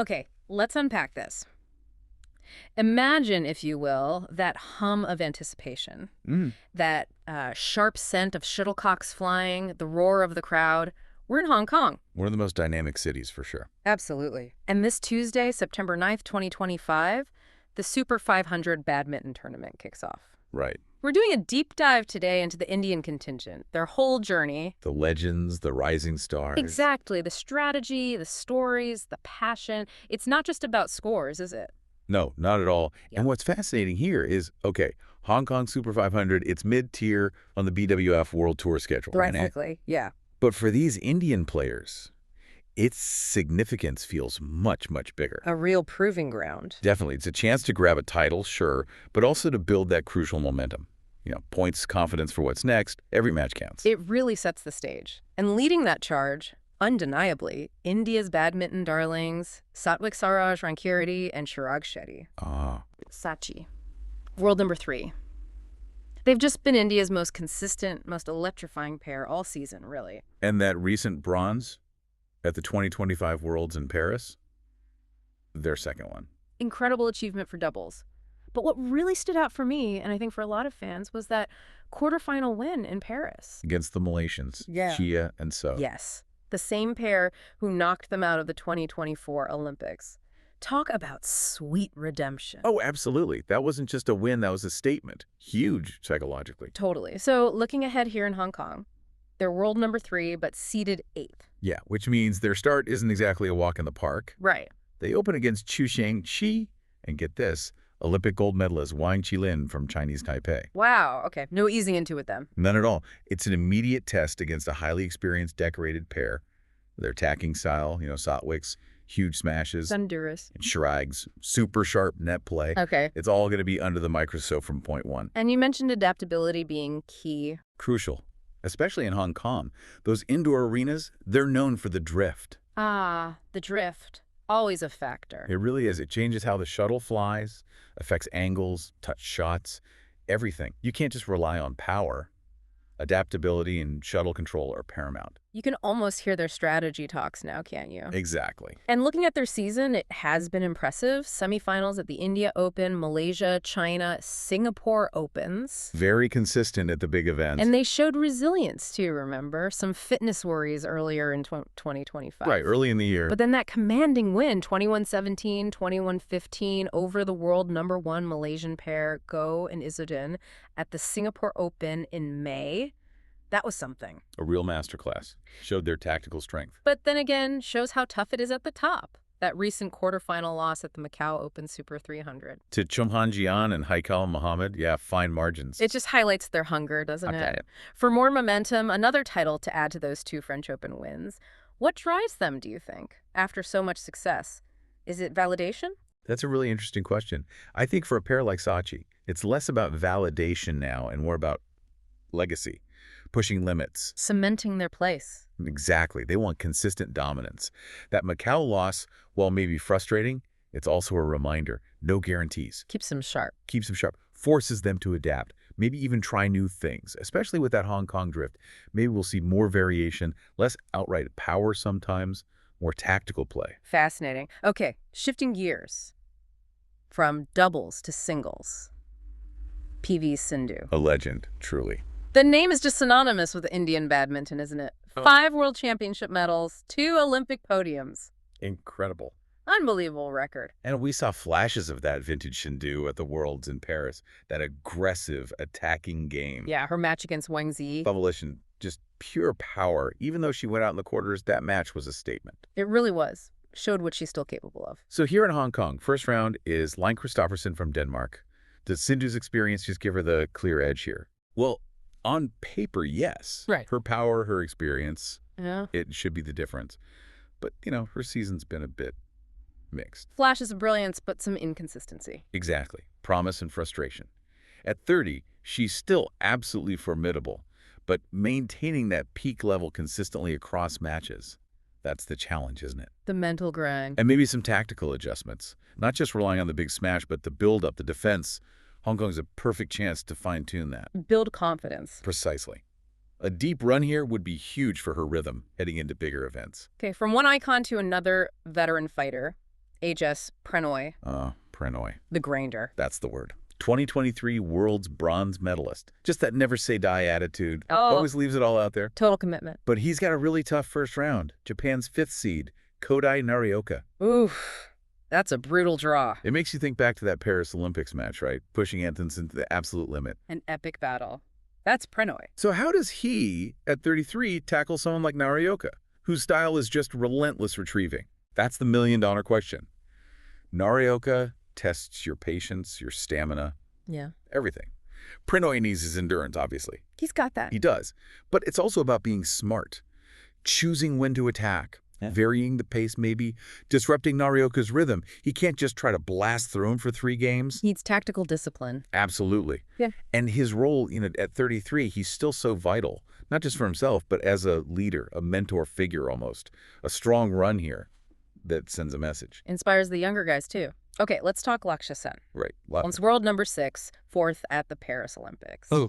Okay, let's unpack this. Imagine, if you will, that hum of anticipation, that sharp scent of shuttlecocks flying, the roar of the crowd. We're in Hong Kong. One of the most dynamic cities, for sure. Absolutely. And this Tuesday, September 9th, 2025, the Super 500 badminton tournament kicks off. Right. We're doing a deep dive today into the Indian contingent, their whole journey. The legends, the rising stars. Exactly. The strategy, the stories, the passion. It's not just about scores, is it? No, not at all. Yeah. And what's fascinating here is, okay, Hong Kong Super 500, it's mid-tier on the BWF World Tour schedule. Drastically, yeah. But for these Indian players, its significance feels much, much bigger. A real proving ground. Definitely. It's a chance to grab a title, sure, but also to build that crucial momentum. You know, points, confidence for what's next. Every match counts. It really sets the stage. And leading that charge, undeniably, India's badminton darlings, Satwiksairaj Rankireddy and Chirag Shetty. SatChi. World number 3. They've just been India's most consistent, most electrifying pair all season, really. And that recent bronze at the 2025 Worlds in Paris, their second one. Incredible achievement for doubles. But what really stood out for me, and I think for a lot of fans, was that quarterfinal win in Paris. Against the Malaysians, Yeah. Chia and So. Yes, the same pair who knocked them out of the 2024 Olympics. Talk about sweet redemption. Oh, absolutely. That wasn't just a win, that was a statement. Huge psychologically. Totally. So looking ahead here in Hong Kong, they're world number 3, but seeded 8th. Yeah, which means their start isn't exactly a walk in the park. Right. They open against Chu Sheng-chi, and get this, Olympic gold medalist Wang Qilin from Chinese Taipei. Wow. Okay. No easing into it then. None at all. It's an immediate test against a highly experienced, decorated pair. Their attacking style, Satwik's huge smashes, Honduras. and Chirag's super sharp net play. Okay. It's all going to be under the microscope from point one. And you mentioned adaptability being key. Crucial, especially in Hong Kong. Those indoor arenas, they're known for the drift. Ah, the drift. Always a factor. It really is. It changes how the shuttle flies, affects angles, touch shots, everything. You can't just rely on power. Adaptability and shuttle control are paramount. You can almost hear their strategy talks now, can't you? Exactly. And looking at their season, it has been impressive. Semifinals at the India Open, Malaysia, China, Singapore Opens. Very consistent at the big events. And they showed resilience too, remember? Some fitness worries earlier in 2025. Right, early in the year. But then that commanding win, 21-17, 21-15, over the world number 1 Malaysian pair, Go and Izzuddin, at the Singapore Open in May. That was something. A real masterclass. Showed their tactical strength. But then again, shows how tough it is at the top. That recent quarterfinal loss at the Macau Open Super 300. To Chumhan Jian and Haikal Mohammed, yeah, fine margins. It just highlights their hunger, doesn't Okay. it? For more momentum, another title to add to those 2 French Open wins. What drives them, do you think, after so much success? Is it validation? That's a really interesting question. I think for a pair like SatChi, it's less about validation now and more about legacy, pushing limits. Cementing their place. Exactly. They want consistent dominance. That Macau loss, while maybe frustrating, it's also a reminder. No guarantees. Keeps them sharp. Keeps them sharp. Forces them to adapt. Maybe even try new things, especially with that Hong Kong drift. Maybe we'll see more variation, less outright power sometimes, more tactical play. Fascinating. Okay, shifting gears from doubles to singles. PV Sindhu. A legend, truly. The name is just synonymous with Indian badminton, isn't it? 5 world championship medals, 2 Olympic podiums. Incredible. Unbelievable record. And we saw flashes of that vintage Sindhu at the Worlds in Paris, that aggressive, attacking game. Yeah, her match against Wang Zi. Evolution, just pure power. Even though she went out in the quarters, that match was a statement. It really was. Showed what she's still capable of. So here in Hong Kong, first round is Line Kristoffersen from Denmark. Does Sindhu's experience just give her the clear edge here? Well, on paper, yes. Right. Her power, her experience, Yeah. it should be the difference. But, her season's been a bit mixed. Flashes of brilliance, but some inconsistency. Exactly. Promise and frustration. At 30, she's still absolutely formidable, but maintaining that peak level consistently across matches, that's the challenge, isn't it? The mental grind. And maybe some tactical adjustments. Not just relying on the big smash, but the build-up, the defense. Hong Kong's a perfect chance to fine-tune that. Build confidence. Precisely. A deep run here would be huge for her rhythm heading into bigger events. Okay, from one icon to another veteran fighter. HS Prannoy. Prannoy. The grinder. That's the word. 2023 world's bronze medalist. Just that never say die attitude. Oh. Always leaves it all out there. Total commitment. But he's got a really tough first round. Japan's 5th seed, Kodai Narioka. Oof. That's a brutal draw. It makes you think back to that Paris Olympics match, right? Pushing Anthony into the absolute limit. An epic battle. That's Prannoy. So how does he, at 33, tackle someone like Narioka, whose style is just relentless retrieving? That's the million-dollar question. Narioka tests your patience, your stamina, everything. Prannoy needs his endurance, obviously. He's got that. He does. But it's also about being smart, choosing when to attack, varying the pace maybe, disrupting Narioka's rhythm. He can't just try to blast through him for 3 games. He needs tactical discipline. Absolutely. Yeah. And his role, at 33, he's still so vital, not just for himself, but as a leader, a mentor figure almost. A strong run here that sends a message. Inspires the younger guys, too. Okay, let's talk Lakshya Sen. Right. It's world number 6, 4th at the Paris Olympics. Oh.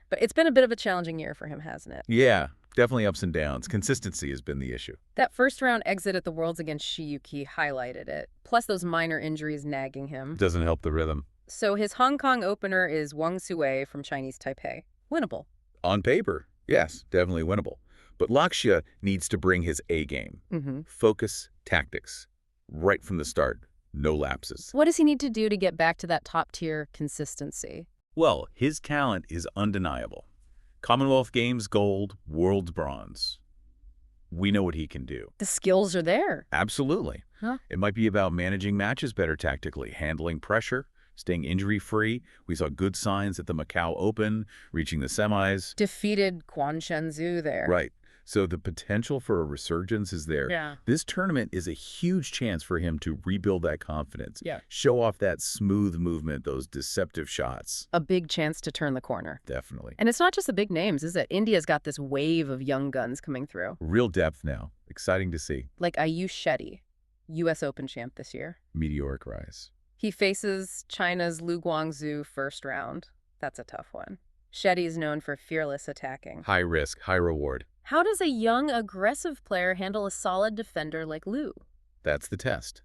But it's been a bit of a challenging year for him, hasn't it? Yeah, definitely ups and downs. Consistency has been the issue. That first-round exit at the Worlds against Shiyuki highlighted it, plus those minor injuries nagging him. Doesn't help the rhythm. So his Hong Kong opener is Wang Sui from Chinese Taipei. Winnable. On paper, yes, definitely winnable. But Lakshya needs to bring his A game. Focus, tactics, right from the start. No lapses. What does he need to do to get back to that top-tier consistency? Well, his talent is undeniable. Commonwealth Games gold, World's bronze. We know what he can do. The skills are there. Absolutely. It might be about managing matches better tactically, handling pressure, staying injury-free. We saw good signs at the Macau Open, reaching the semis. Defeated Quan Shenzhou there. Right. So the potential for a resurgence is there. Yeah. This tournament is a huge chance for him to rebuild that confidence. Yeah. Show off that smooth movement, those deceptive shots. A big chance to turn the corner. Definitely. And it's not just the big names, is it? India's got this wave of young guns coming through. Real depth now. Exciting to see. Like Ayush Shetty, U.S. Open champ this year. Meteoric rise. He faces China's Lu Guangzhou first round. That's a tough one. Shetty is known for fearless attacking. High risk, high reward. How does a young, aggressive player handle a solid defender like Lu? That's the test.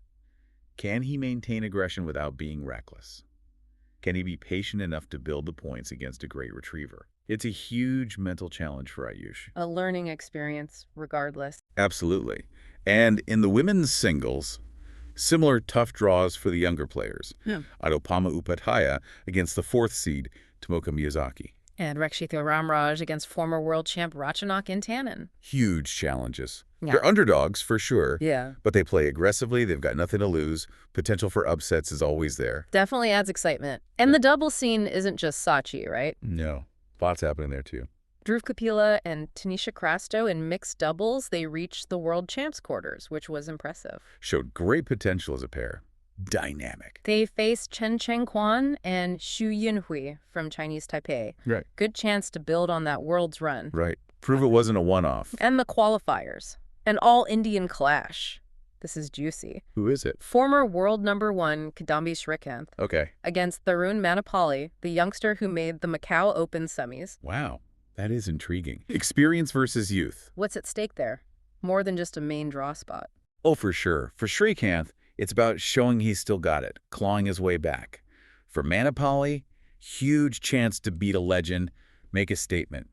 Can he maintain aggression without being reckless? Can he be patient enough to build the points against a great retriever? It's a huge mental challenge for Ayush. A learning experience, regardless. Absolutely. And in the women's singles, similar tough draws for the younger players. Adopama Upadhyaya against the 4th seed, Tomoka Miyazaki. And Rakshita Ramraj against former world champ Ratchanok Intanon. Huge challenges. Yeah. They're underdogs, for sure. Yeah. But they play aggressively. They've got nothing to lose. Potential for upsets is always there. Definitely adds excitement. And the double scene isn't just SatChi, right? No. Lots happening there, too. Dhruv Kapila and Tanisha Crasto in mixed doubles, they reached the world champs quarters, which was impressive. Showed great potential as a pair. Dynamic. They faced Chen Chengquan and Xu Yinhui from Chinese Taipei. Right. Good chance to build on that world's run. Right. Prove it wasn't a one-off. And the qualifiers. An all-Indian clash. This is juicy. Who is it? Former world #1 Kidambi Srikanth. Okay. Against Tharun Manipali, the youngster who made the Macau Open semis. Wow. That is intriguing. Experience versus youth. What's at stake there? More than just a main draw spot. Oh, for sure. For Srikanth, it's about showing he's still got it, clawing his way back. For Manipali, huge chance to beat a legend, make a statement.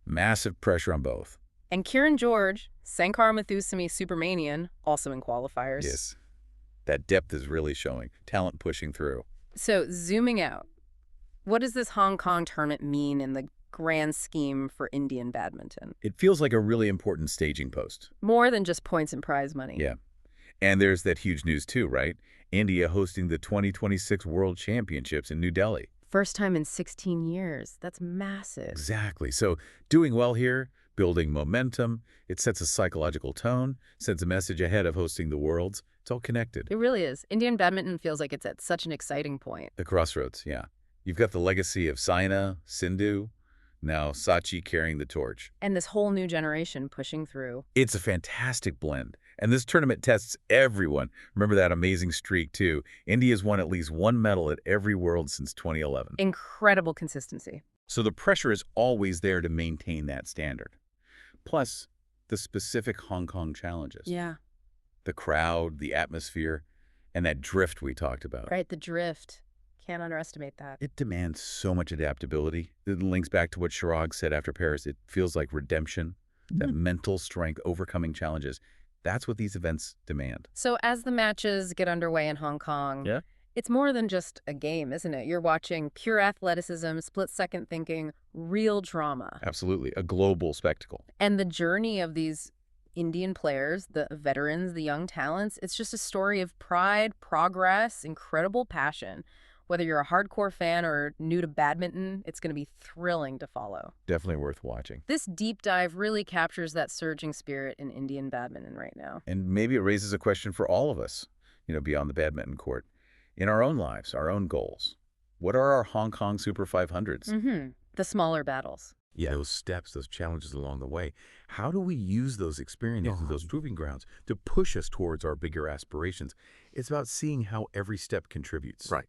Massive pressure on both. And Kieran George, Sankar Mathusami Supermanian, also in qualifiers. Yes. That depth is really showing. Talent pushing through. So, zooming out, what does this Hong Kong tournament mean in the grand scheme for Indian badminton? It feels like a really important staging post. More than just points and prize money. Yeah. And there's that huge news too, right? India hosting the 2026 World Championships in New Delhi. First time in 16 years. That's massive. Exactly. So doing well here, building momentum, it sets a psychological tone, sends a message ahead of hosting the Worlds. It's all connected. It really is. Indian badminton feels like it's at such an exciting point. The crossroads, yeah. You've got the legacy of Saina, Sindhu, now SatChi carrying the torch. And this whole new generation pushing through. It's a fantastic blend. And this tournament tests everyone. Remember that amazing streak, too. India's won at least 1 medal at every World since 2011. Incredible consistency. So the pressure is always there to maintain that standard. Plus, the specific Hong Kong challenges. Yeah. The crowd, the atmosphere, And that drift we talked about. Right, the drift. Can't underestimate that. It demands so much adaptability. It links back to what Chirag said after Paris. It feels like redemption, that mental strength, overcoming challenges. That's what these events demand. So as the matches get underway in Hong Kong, it's more than just a game, isn't it? You're watching pure athleticism, split-second thinking, real drama. Absolutely. A global spectacle. And the journey of these Indian players, the veterans, the young talents, it's just a story of pride, progress, incredible passion. Whether you're a hardcore fan or new to badminton, it's going to be thrilling to follow. Definitely worth watching. This deep dive really captures that surging spirit in Indian badminton right now. And maybe it raises a question for all of us, beyond the badminton court. In our own lives, our own goals, what are our Hong Kong Super 500s? The smaller battles. Yeah, those steps, those challenges along the way. How do we use those experiences, those proving grounds, to push us towards our bigger aspirations? It's about seeing how every step contributes. Right.